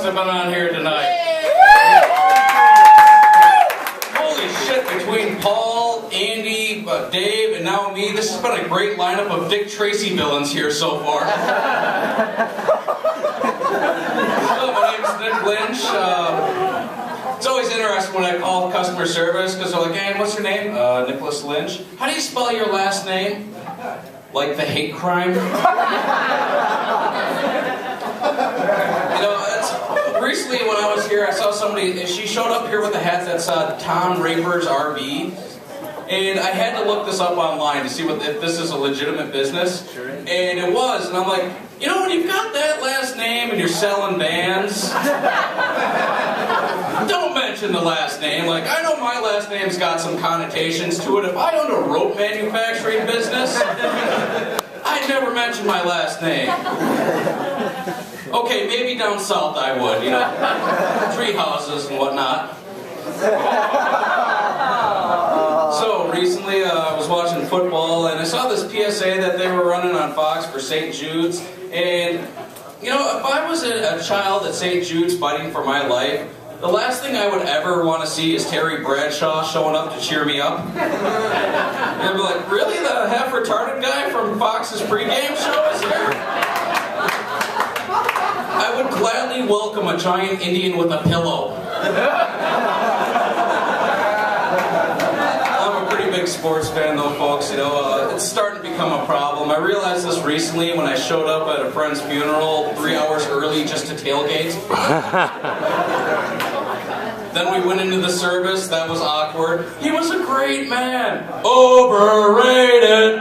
folks have been on here tonight. Holy shit, between Paul, Andy, Dave, and now me, this has been a great lineup of Dick Tracy villains here so far. Hello, my name's Nick Lynch. It's always interesting when I call customer service because they're like, hey, what's your name? Nicholas Lynch. How do you spell your last name? Like the hate crime? Recently when I was here, I saw somebody, she showed up here with a hat that said Tom Raper's RV. And I had to look this up online to see if this is a legitimate business. And it was, and I'm like, you know, when you've got that last name and you're selling vans, don't mention the last name. Like, I know my last name's got some connotations to it. If I owned a rope manufacturing business, I'd never mention my last name. Okay, maybe down south I would, you know, tree houses and whatnot. So recently I was watching football and I saw this PSA that they were running on Fox for St. Jude's. And, you know, if I was a child at St. Jude's fighting for my life, the last thing I would ever want to see is Terry Bradshaw showing up to cheer me up. And I'd be like, really? The half-retarded guy from Fox's pregame show is here? I would gladly welcome a giant Indian with a pillow. I'm a pretty big sports fan though, folks. You know, it's starting to become a problem. I realized this recently when I showed up at a friend's funeral 3 hours early just to tailgate. Then we went into the service. That was awkward. He was a great man. Overrated.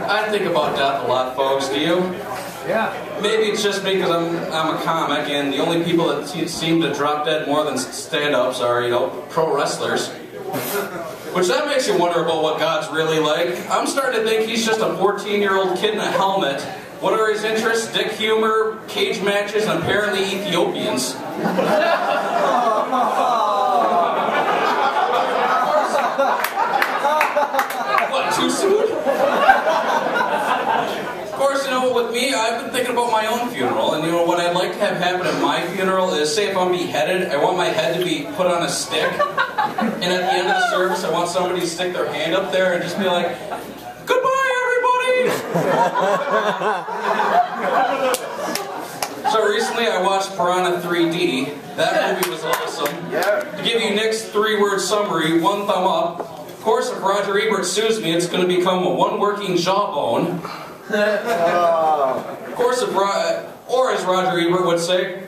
I think about death a lot, folks. Do you? Yeah. Maybe it's just me because I'm a comic, and the only people that seem to drop dead more than stand-ups are, you know, pro wrestlers. Which that makes you wonder about what God's really like. I'm starting to think he's just a 14-year-old kid in a helmet. What are his interests? Dick humor, cage matches, and apparently Ethiopians. What, too soon? Of course, you know, with me, I've been thinking about my own funeral, and you know, what I'd like to have happen at my funeral is, say if I'm beheaded, I want my head to be put on a stick, and at the end of the service, I want somebody to stick their hand up there and just be like, goodbye, everybody! So recently I watched Piranha 3D. That movie was awesome. To give you Nick's 3-word summary, 1 thumb up. Of course, if Roger Ebert sues me, it's going to become a 1 working jawbone. Of course, or as Roger Ebert would say,